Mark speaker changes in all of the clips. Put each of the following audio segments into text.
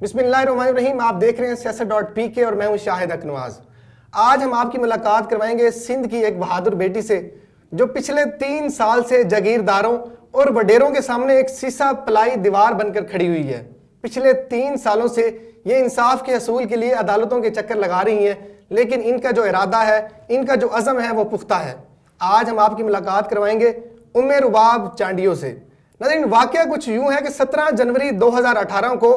Speaker 1: بسم اللہ الرحمن الرحیم. آپ دیکھ رہے ہیں سیاست.pk اور میں ہوں شاہد اکنواز. آج ہم آپ کی ملاقات کروائیں گے سندھ کی ایک بہادر بیٹی سے جو پچھلے 3 سال سے جاگیرداروں اور وڈیروں کے سامنے ایک سیسا پلائی دیوار بن کر کھڑی ہوئی ہے. پچھلے 3 سالوں سے یہ انصاف کے حصول کے لیے عدالتوں کے چکر لگا رہی ہیں، لیکن ان کا جو ارادہ ہے، ان کا جو عزم ہے وہ پختہ ہے. آج ہم آپ کی ملاقات کروائیں گے ام رباب چانڈیو سے. ناظرین، واقعہ کچھ یوں ہے کہ 17 جنوری 2018 کو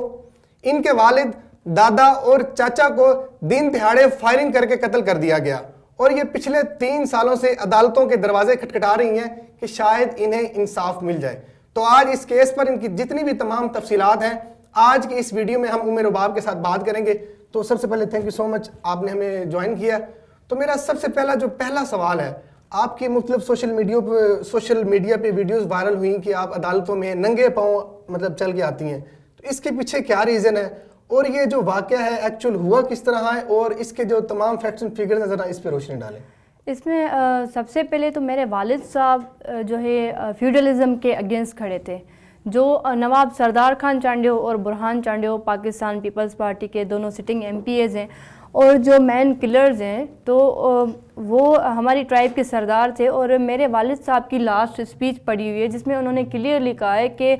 Speaker 1: ان کے والد، دادا اور چاچا کو دن دہاڑے فائرنگ کر کے قتل کر دیا گیا، اور یہ پچھلے 3 سالوں سے عدالتوں کے دروازے کھٹکھٹا رہی ہیں کہ شاید انہیں انصاف مل جائے. تو آج اس کیس پر ان کی جتنی بھی تمام تفصیلات ہیں، آج کی اس ویڈیو میں ہم ام رباب کے ساتھ بات کریں گے. تو سب سے پہلے تھینک یو سو مچ، آپ نے ہمیں جوائن کیا. تو میرا سب سے پہلا سوال ہے، آپ کی مختلف سوشل میڈیا پہ ویڈیوز وائرل ہوئیں کہ آپ عدالتوں میں ننگے پاؤں چل کے آتی ہیں. تو اس کے پیچھے کیا ریزن ہے، اور یہ جو واقعہ ہے ایکچول ہوا کس طرح ہے، اور اس کے جو تمام فیکٹس اینڈ فگرز نظر اس پہ روشنی ڈالیں.
Speaker 2: اس میں سب سے پہلے تو میرے والد صاحب جو ہے فیوڈلزم کے اگینسٹ کھڑے تھے. جو نواب سردار خان چانڈیو اور برہان چانڈیو پاکستان پیپلز پارٹی کے دونوں سٹنگ ایم پی ایز ہیں، اور جو مین کلرز ہیں تو وہ ہماری ٹرائب کے سردار تھے. اور میرے والد صاحب کی لاسٹ اسپیچ پڑھی ہوئی ہے جس میں انہوں نے کلیئرلی کہا ہے کہ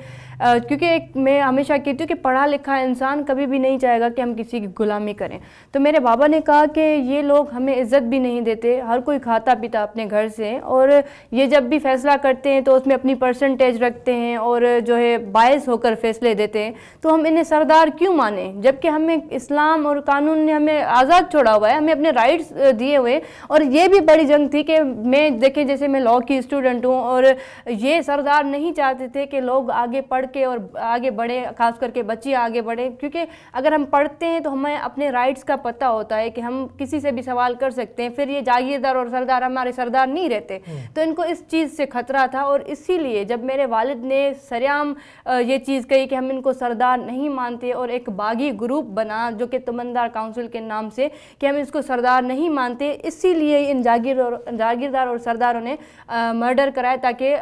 Speaker 2: کیونکہ میں ہمیشہ کہتی ہوں کہ پڑھا لکھا انسان کبھی بھی نہیں چاہے گا کہ ہم کسی کی غلامی کریں. تو میرے بابا نے کہا کہ یہ لوگ ہمیں عزت بھی نہیں دیتے، ہر کوئی کھاتا پیتا اپنے گھر سے، اور یہ جب بھی فیصلہ کرتے ہیں تو اس میں اپنی پرسنٹیج رکھتے ہیں اور جو ہے باعث ہو کر فیصلے دیتے ہیں. تو ہم انہیں سردار کیوں مانیں جبکہ ہمیں اسلام اور قانون نے ہمیں آزاد چھوڑا ہوا ہے، ہمیں اپنے رائٹس دیے ہوئے. اور یہ بھی بڑی جنگ تھی کہ میں دیکھیں جیسے میں لاء کی اسٹوڈنٹ ہوں، اور یہ سردار نہیں چاہتے تھے کہ لوگ آگے پڑھ کے اور آگے بڑھے، خاص کر کے بچی آگے بڑھیں، کیونکہ اگر ہم پڑھتے ہیں تو ہمیں اپنے رائٹس کا پتہ ہوتا ہے کہ ہم کسی سے بھی سوال کر سکتے ہیں. پھر یہ جاگیردار اور سردار ہمارے سردار نہیں رہتے. تو ان کو اس چیز سے خطرہ تھا، اور اسی لیے جب میرے والد نے سریعام یہ چیز کہی کہ ہم ان کو سردار نہیں مانتے، اور ایک باغی گروپ بنا جو کہ تمندار کاؤنسل کے نام سے کہ ہم اس کو سردار نہیں مانتے، اسی لیے ان جاگیردار اور سرداروں نے مرڈر کرایا تاکہ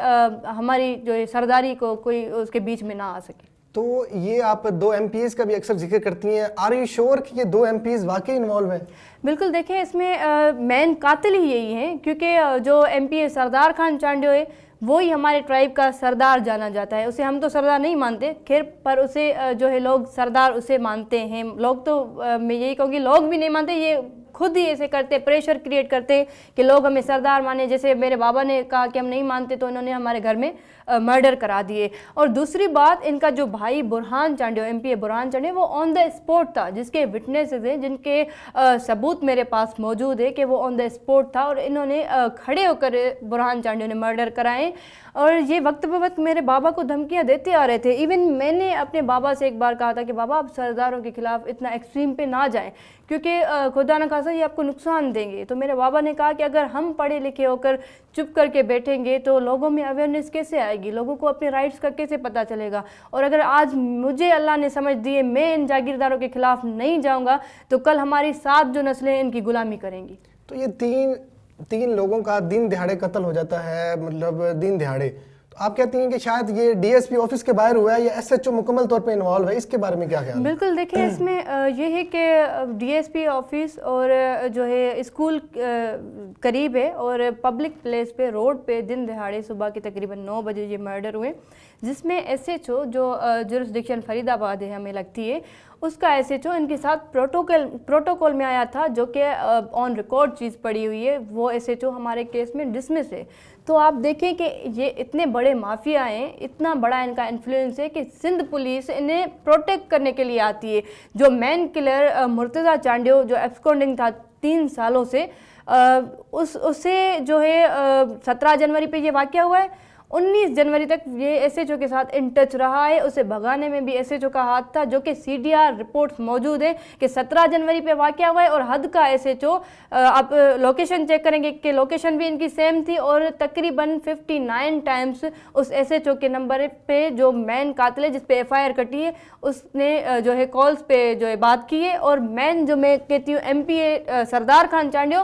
Speaker 2: ہماری جو سرداری کو کوئی اس کے بیچ میں نہ آ سکے.
Speaker 1: تو یہ آپ 2 ایم پی ایز کا بھی اکثر ذکر کرتی ہیں، آر یو شور کہ یہ 2 ایم پی ایز واقعی انوالو ہیں؟
Speaker 2: بالکل، دیکھیں اس میں مین قاتل ہی یہی ہیں، کیونکہ جو ایم پی اے سردار خان چانڈیو ہے وہی ہمارے ٹرائب کا سردار جانا جاتا ہے. اسے ہم تو سردار نہیں مانتے، خیر پر اسے جو ہے لوگ سردار اسے مانتے ہیں. لوگ تو میں یہی کہوں گی لوگ بھی نہیں مانتے، یہ خود ہی ایسے کرتے، پریشر کریٹ کرتے کہ لوگ ہمیں سردار مانے. جیسے میرے بابا نے کہا کہ ہم نہیں مانتے تو انہوں نے ہمارے گھر میں مرڈر کرا دیے. اور دوسری بات، ان کا جو بھائی برہان چانڈیو، ایم پی اے برہان چانڈیو، وہ آن دا اسپوٹ تھا، جس کے وٹنسز ہیں، جن کے ثبوت میرے پاس موجود ہے کہ وہ آن دا اسپوٹ تھا، اور انہوں نے کھڑے ہو کر برہان چانڈیو نے مرڈر کرائے. اور یہ وقت بہ وقت میرے بابا کو دھمکیاں دیتے آ رہے تھے. ایون میں نے اپنے بابا سے ایک بار کہا تھا کہ بابا آپ سرداروں کے خلاف اتنا ایکسٹریم پہ نہ جائیں، کیونکہ خدا نہ خاصا یہ آپ کو نقصان دیں گے. تو میرے بابا نے کہا کہ اگر ہم پڑھے لکھے ہو کر چپ کر کے بیٹھیں گے تو لوگوں میں اویئرنیس کیسے آئے گی، لوگوں کو اپنے رائٹس کا کیسے پتہ چلے گا. اور اگر آج مجھے اللہ نے سمجھ دیے میں ان جاگیرداروں کے خلاف نہیں جاؤں گا تو کل ہماری 7 جو نسلیں ان کی غلامی کریں گی.
Speaker 1: تو یہ تین لوگوں کا دن دہاڑے قتل ہو جاتا ہے، مطلب دن دہاڑے. تو آپ کہتی ہیں کہ شاید یہ ڈی ایس پی آفس کے باہر ہوا ہے یا ایس ایچ او مکمل طور پہ انوالو ہے، اس کے بارے میں کیا خیال ہے؟
Speaker 2: بالکل، دیکھیں اس میں یہ ہے کہ ڈی ایس پی آفس اور جو ہے اسکول قریب ہے، اور پبلک پلیس پہ روڈ پہ دن دہاڑے صبح کے تقریباً 9 بجے یہ مرڈر ہوئے، جس میں ایس ایچ او جو جورسڈکشن فرید آباد ہے ہمیں لگتی ہے، اس کا ایس ایچ او ان کے ساتھ پروٹوکول میں آیا تھا، جو کہ آن ریکارڈ چیز پڑی ہوئی ہے. وہ ایس ایچ او ہمارے کیس میں ڈسمس ہے. تو آپ دیکھیں کہ یہ اتنے بڑے مافیا ہیں، اتنا بڑا ان کا انفلوئنس ہے کہ سندھ پولیس انہیں پروٹیکٹ کرنے کے لیے آتی ہے. جو مین کلر مرتضیٰ چانڈیو جو ایبسکونڈنگ تھا 3 سالوں سے، اسے جو ہے 17 جنوری پہ یہ واقعہ ہوا ہے، 19 جنوری تک یہ ایس ایچ او کے ساتھ ان ٹچ رہا ہے. اسے بھگانے میں بھی ایس ایچ او کا ہاتھ تھا، جو کہ سی ڈی آر رپورٹس موجود ہیں کہ 17 جنوری پہ واقعہ ہوا ہے. اور حد کا ایس ایچ او، آپ لوکیشن چیک کریں گے کہ لوکیشن بھی ان کی سیم تھی، اور تقریباً 59 ٹائمز اس ایس ایچ او کے نمبر پہ جو مین قاتل ہے جس پہ ایف آئی آر کٹی ہے اس نے جو ہے کالز پہ جو ہے بات کی ہے. اور مین جو میں کہتی ہوں ایم پی اے سردار خان چانڈیو،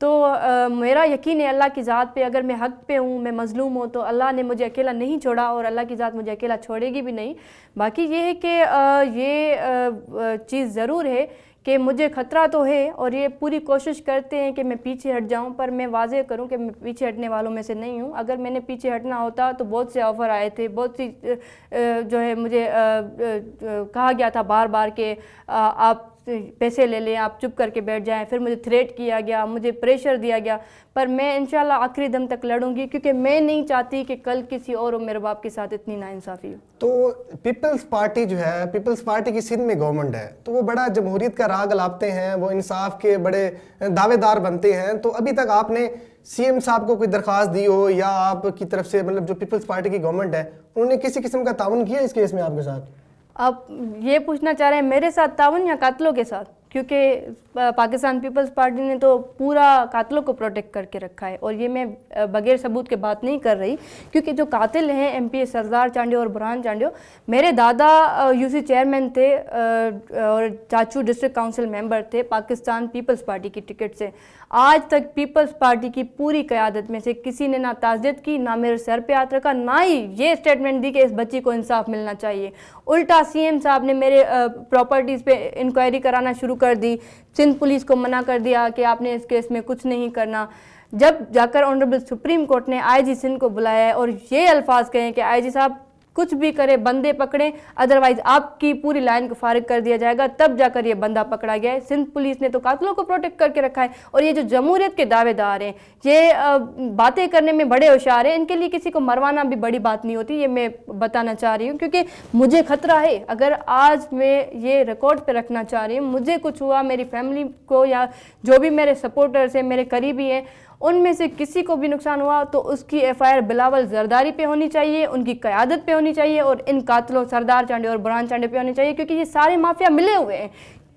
Speaker 2: تو میرا یقین ہے اللہ کی ذات پہ، اگر میں حق پہ ہوں، میں مظلوم ہوں، تو اللہ نے مجھے اکیلا نہیں چھوڑا اور اللہ کی ذات مجھے اکیلا چھوڑے گی بھی نہیں۔ باقی یہ ہے کہ یہ چیز ضرور ہے کہ مجھے خطرہ تو ہے اور یہ پوری کوشش کرتے ہیں کہ میں پیچھے ہٹ جاؤں، پر میں واضح کروں کہ میں پیچھے ہٹنے والوں میں سے نہیں ہوں۔ اگر میں نے پیچھے ہٹنا ہوتا تو بہت سے آفر آئے تھے، بہت سی جو ہے مجھے کہا گیا تھا بار بار کہ آپ پیسے لے لیں، آپ چپ کر کے بیٹھ جائیں، پھر مجھے تھریٹ کیا گیا، مجھے پریشر دیا گیا، پر میں انشاءاللہ آخری دم تک لڑوں گی، کیونکہ میں نہیں چاہتی کہ کل کسی اور میرے باپ کے ساتھ اتنی ناانصافی ہو۔
Speaker 1: تو پیپلز پارٹی جو ہے، پیپلز پارٹی کی سندھ میں گورنمنٹ ہے، تو وہ بڑا جمہوریت کا راگ الاپتے ہیں، وہ انصاف کے بڑے دعوے دار بنتے ہیں، تو ابھی تک آپ نے سی ایم صاحب کو کوئی درخواست دی ہو یا آپ کی طرف سے مطلب جو پیپلز پارٹی کی گورنمنٹ ہے انہوں نے کسی قسم کا تعاون کیا اس کیس میں آپ کے ساتھ؟
Speaker 2: آپ یہ پوچھنا چاہ رہے ہیں میرے ساتھ تعاون یا قاتلوں کے ساتھ؟ کیونکہ پاکستان پیپلز پارٹی نے تو پورا قاتلوں کو پروٹیکٹ کر کے رکھا ہے، اور یہ میں بغیر ثبوت کے بات نہیں کر رہی، کیونکہ جو قاتل ہیں ایم پی اے سردار چانڈیو اور برہان چانڈیو، میرے دادا یو سی چیئرمین تھے اور چاچو ڈسٹرکٹ کاؤنسل ممبر تھے پاکستان پیپلز پارٹی کی ٹکٹ سے۔ آج تک پیپلز پارٹی کی پوری قیادت میں سے کسی نے نہ تعزیت کی، نہ میرے سر پہ ہاتھ رکھا، نہ ہی یہ اسٹیٹمنٹ دی کہ اس بچی کو انصاف ملنا چاہیے۔ الٹا سی ایم صاحب نے میرے پراپرٹیز پہ انکوائری کرانا شروع کر دی، سندھ پولیس کو منع کر دیا کہ آپ نے اس کیس میں کچھ نہیں کرنا۔ جب جا کر آنریبل سپریم کورٹ نے آئی جی سندھ کو بلایا ہے اور یہ الفاظ کہیں کہ آئی جی صاحب کچھ بھی کرے، بندے پکڑیں، ادروائز آپ کی پوری لائن کو فارغ کر دیا جائے گا، تب جا کر یہ بندہ پکڑا گیا ہے۔ سندھ پولیس نے تو قاتلوں کو پروٹیکٹ کر کے رکھا ہے، اور یہ جو جمہوریت کے دعوے دار ہیں، یہ باتیں کرنے میں بڑے ہوشیار ہیں، ان کے لیے کسی کو مروانا بھی بڑی بات نہیں ہوتی، یہ میں بتانا چاہ رہی ہوں، کیونکہ مجھے خطرہ ہے۔ اگر آج میں یہ ریکارڈ پہ رکھنا چاہ رہی ہوں، مجھے کچھ ہوا، میری فیملی کو یا جو بھی میرے سپورٹرز ہیں، میرے قریبی ہیں، ان میں سے کسی کو بھی نقصان ہوا تو اس کی F I R Bilawal Zardari پہ ہونی چاہیے، ان کی قیادت پہ ہونی چاہیے، اور ان قاتلوں سردار چانڈے اور برہان چانڈے پہ ہونی چاہیے، کیونکہ یہ سارے مافیا ملے ہوئے ہیں۔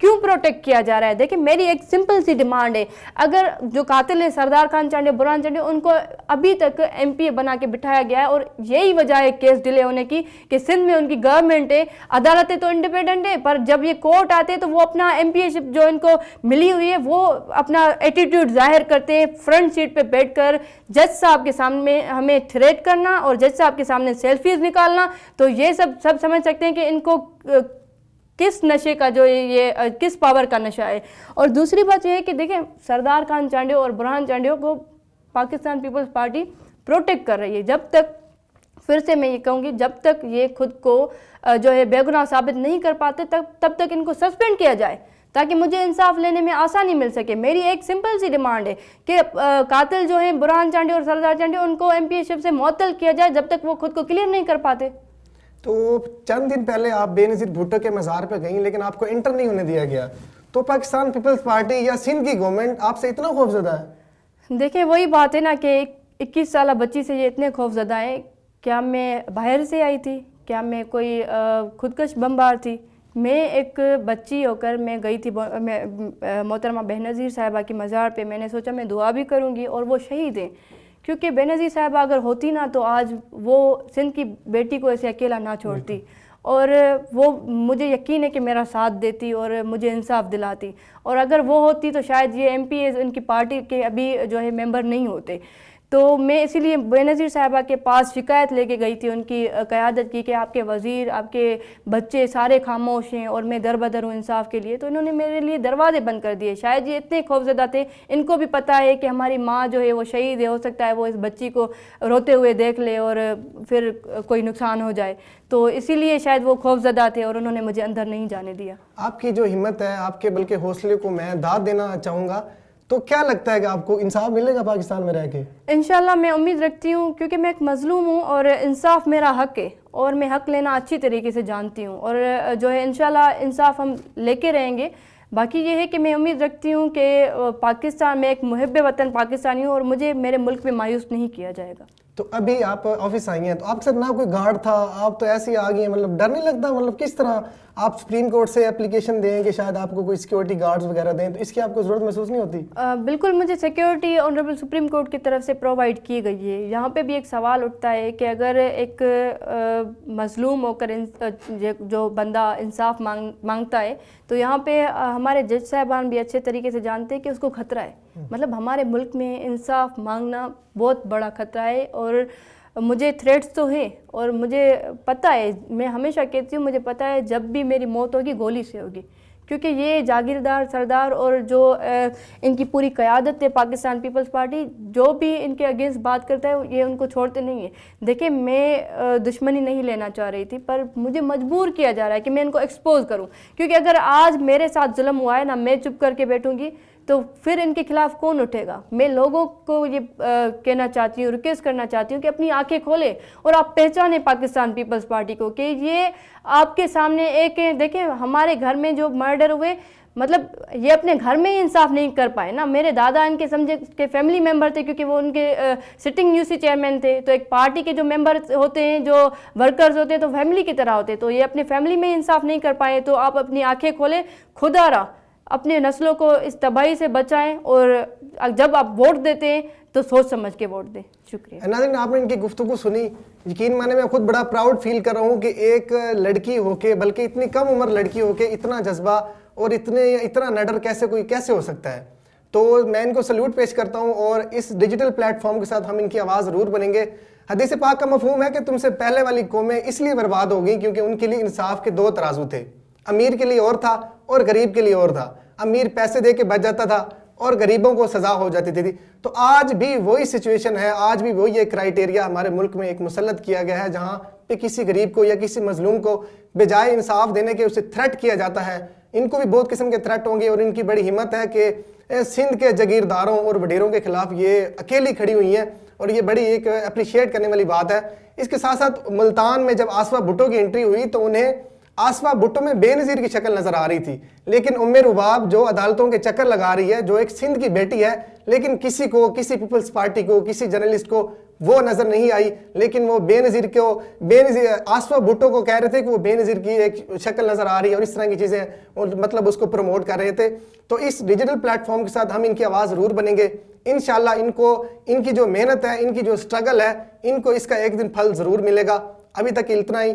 Speaker 2: کیوں پروٹیکٹ کیا جا رہا ہے؟ دیکھیں میری ایک سمپل سی ڈیمانڈ ہے، اگر جو قاتل ہیں سردار خان چانڈے برہان چانڈے ان کو ابھی تک ایم پی اے بنا کے بٹھایا گیا ہے، اور یہی وجہ ہے کیس ڈیلے ہونے کی کہ سندھ میں ان کی گورنمنٹ ہے، عدالتیں تو انڈیپینڈنٹ ہیں، پر جب یہ کورٹ آتے تو وہ اپنا ایم پی اے شپ جو ان کو ملی ہوئی ہے وہ اپنا ایٹیٹیوڈ ظاہر کرتے ہیں، فرنٹ سیٹ پہ بیٹھ کر جج صاحب کے سامنے ہمیں تھریٹ کرنا اور جج صاحب کے سامنے سیلفیز نکالنا۔ تو یہ سب سمجھ سکتے ہیں کہ ان کو کس نشے کا جو یہ کس پاور کا نشہ ہے۔ اور دوسری بات یہ ہے کہ دیکھیں سردار خان چانڈیو اور برہان چانڈیو کو پاکستان پیپلز پارٹی پروٹیکٹ کر رہی ہے، جب تک، پھر سے میں یہ کہوں گی، جب تک یہ خود کو جو ہے بے گناہ ثابت نہیں کر پاتے تب تک ان کو سسپینڈ کیا جائے، تاکہ مجھے انصاف لینے میں آسانی مل سکے۔ میری ایک سمپل سی ڈیمانڈ ہے کہ قاتل جو ہیں برہان چانڈیو اور سردار چانڈیو ان کو ایم پی اے شپ سے معطل کیا جائے جب تک وہ خود کو کلیئر نہیں کر پاتے۔
Speaker 1: تو چند دن پہلے آپ بے نظیر بھٹو کے مزار پہ گئیں لیکن آپ کو انٹر نہیں ہونے دیا گیا، تو پاکستان پیپلز پارٹی یا سندھ کی گورنمنٹ آپ سے اتنا خوفزدہ ہے؟
Speaker 2: دیکھیں وہی بات ہے نا کہ 21 سالہ بچی سے یہ اتنے خوفزدہ ہیں۔ کیا میں باہر سے آئی تھی؟ کیا میں کوئی خودکش بمبار تھی؟ میں ایک بچی ہو کر میں گئی تھی محترمہ بہنظیر صاحبہ کی مزار پہ، میں نے سوچا میں دعا بھی کروں گی، اور وہ شہید ہیں، کیونکہ بینظیر صاحبہ اگر ہوتی نا تو آج وہ سندھ کی بیٹی کو ایسے اکیلا نہ چھوڑتی، اور وہ مجھے یقین ہے کہ میرا ساتھ دیتی اور مجھے انصاف دلاتی، اور اگر وہ ہوتی تو شاید یہ ایم پی اے ان کی پارٹی کے ابھی جو ہے ممبر نہیں ہوتے۔ تو میں اسی لیے بینظیر صاحبہ کے پاس شکایت لے کے گئی تھی ان کی قیادت کی کہ آپ کے وزیر، آپ کے بچے سارے خاموش ہیں اور میں در بدر ہوں انصاف کے لیے، تو انہوں نے میرے لیے دروازے بند کر دیے۔ شاید یہ اتنے خوفزدہ تھے، ان کو بھی پتہ ہے کہ ہماری ماں جو ہے وہ شہید ہے، ہو سکتا ہے وہ اس بچی کو روتے ہوئے دیکھ لے اور پھر کوئی نقصان ہو جائے، تو اسی لیے شاید وہ خوفزدہ تھے اور انہوں نے مجھے اندر نہیں جانے دیا۔
Speaker 1: آپ کی جو ہمت ہے، آپ کے بلکہ حوصلے کو میں داد دینا چاہوں گا، تو کیا لگتا ہے کہ آپ کو انصاف ملے گا پاکستان میں رہ کے؟
Speaker 2: انشاءاللہ میں امید رکھتی ہوں، کیونکہ میں ایک مظلوم ہوں اور انصاف میرا حق ہے، اور میں حق لینا اچھی طریقے سے جانتی ہوں، اور جو ہے انشاءاللہ انصاف ہم لے کے رہیں گے۔ باقی یہ ہے کہ میں امید رکھتی ہوں کہ پاکستان میں ایک محب وطن پاکستانی ہوں اور مجھے میرے ملک میں مایوس نہیں کیا جائے گا۔
Speaker 1: تو ابھی آپ آفس آئی ہیں تو آپ کے ساتھ نہ کوئی گارڈ تھا، آپ تو ایسے ہی آ گئی ہیں، مطلب ڈر نہیں لگتا؟ مطلب کس طرح آپ سپریم کورٹ سے اپلیکیشن دیں کہ شاید آپ کو کوئی سیکیورٹی گارڈز وغیرہ دیں، تو اس کی آپ کو ضرورت محسوس نہیں ہوتی؟
Speaker 2: بالکل مجھے سیکیورٹی آنریبل سپریم کورٹ کی طرف سے پرووائڈ کی گئی ہے۔ یہاں پہ بھی ایک سوال اٹھتا ہے کہ اگر ایک مظلوم ہو کر جو بندہ انصاف مانگتا ہے، تو یہاں پہ ہمارے جج صاحبان بھی اچھے طریقے سے جانتے ہیں کہ اس کو خطرہ ہے، مطلب ہمارے ملک میں انصاف مانگنا بہت بڑا خطرہ ہے، اور مجھے تھریٹس تو ہیں، اور مجھے پتہ ہے، میں ہمیشہ کہتی ہوں مجھے پتہ ہے جب بھی میری موت ہوگی گولی سے ہوگی، کیونکہ یہ جاگیردار سردار اور جو ان کی پوری قیادت ہے پاکستان پیپلز پارٹی، جو بھی ان کے اگینسٹ بات کرتا ہے یہ ان کو چھوڑتے نہیں ہیں۔ دیکھیں میں دشمنی نہیں لینا چاہ رہی تھی، پر مجھے مجبور کیا جا رہا ہے کہ میں ان کو ایکسپوز کروں، کیونکہ اگر آج میرے ساتھ ظلم ہوا ہے نا، میں چپ کر کے بیٹھوں گی تو پھر ان کے خلاف کون اٹھے گا۔ میں لوگوں کو یہ کہنا چاہتی ہوں، ریکویسٹ کرنا چاہتی ہوں کہ اپنی آنکھیں کھولیں اور آپ پہچانیں پاکستان پیپلز پارٹی کو، کہ یہ آپ کے سامنے ایک دیکھیں ہمارے گھر میں جو مرڈر ہوئے، مطلب یہ اپنے گھر میں ہی انصاف نہیں کر پائے نا۔ میرے دادا ان کے سمجھے کہ فیملی ممبر تھے، کیونکہ وہ ان کے سٹنگ یو سی چیئرمین تھے، تو ایک پارٹی کے جو ممبر ہوتے ہیں، جو ورکرز ہوتے ہیں، تو فیملی کی طرح ہوتے ہیں، تو یہ اپنے فیملی میں انصاف نہیں کر پائے۔ تو آپ اپنی آنکھیں کھولیں، خدا را اپنے نسلوں کو اس تباہی سے بچائیں، اور جب آپ ووٹ دیتے ہیں تو سوچ سمجھ کے ووٹ دیں۔ شکریہ۔
Speaker 1: ناظرین، آپ نے ان کی گفتگو سنی، یقین مانے میں خود بڑا پراؤڈ فیل کر رہا ہوں کہ ایک لڑکی ہو کے، بلکہ اتنی کم عمر لڑکی ہو کے اتنا جذبہ اور اتنا نڈر کیسے ہو سکتا ہے۔ تو میں ان کو سلیوٹ پیش کرتا ہوں، اور اس ڈیجیٹل پلیٹ فارم کے ساتھ ہم ان کی آواز ضرور بنیں گے۔ حدیث پاک کا مفہوم ہے کہ تم سے پہلے والی قومیں اس لیے برباد ہو گئیں کیونکہ ان کے لیے انصاف کے دو ترازو تھے، امیر کے لیے اور تھا اور غریب کے لیے اور تھا۔ امیر پیسے دے کے بچ جاتا تھا اور غریبوں کو سزا ہو جاتی تھی۔ تو آج بھی وہی سچویشن ہے، آج بھی وہی ایک کرائیٹیریا ہمارے ملک میں ایک مسلط کیا گیا ہے، جہاں پہ کسی غریب کو یا کسی مظلوم کو بجائے انصاف دینے کے اسے تھریٹ کیا جاتا ہے۔ ان کو بھی بہت قسم کے تھریٹ ہوں گے، اور ان کی بڑی ہمت ہے کہ سندھ کے جاگیرداروں اور وڈیروں کے خلاف یہ اکیلی کھڑی ہوئی ہیں، اور یہ بڑی ایک اپریشیٹ کرنے والی بات ہے۔ اس کے ساتھ ساتھ ملتان میں جب آصفہ بھٹو کی انٹری ہوئی تو انہیں آصفہ بھٹو میں بے نظیر کی شکل نظر آ رہی تھی، لیکن ام رباب جو عدالتوں کے چکر لگا رہی ہے، جو ایک سندھ کی بیٹی ہے، لیکن کسی پیپلز پارٹی کو، کسی جرنلسٹ کو وہ نظر نہیں آئی، لیکن وہ بے نظیر آصفہ بھٹو کو کہہ رہے تھے کہ وہ بے نظیر کی ایک شکل نظر آ رہی ہے، اور اس طرح کی چیزیں مطلب اس کو پروموٹ کر رہے تھے۔ تو اس ڈیجیٹل پلیٹ فارم کے ساتھ ہم ان کی آواز ضرور بنیں گے انشاءاللہ۔ ان کی جو محنت ہے، ان کی جو سٹرگل ہے، ان کو اس کا ایک دن پھل ضرور ملے گا۔ ابھی تک اتنا ہی۔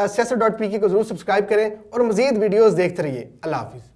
Speaker 1: سیاست.pk کو ضرور سبسکرائب کریں اور مزید ویڈیوز دیکھتے رہیے۔ اللہ حافظ۔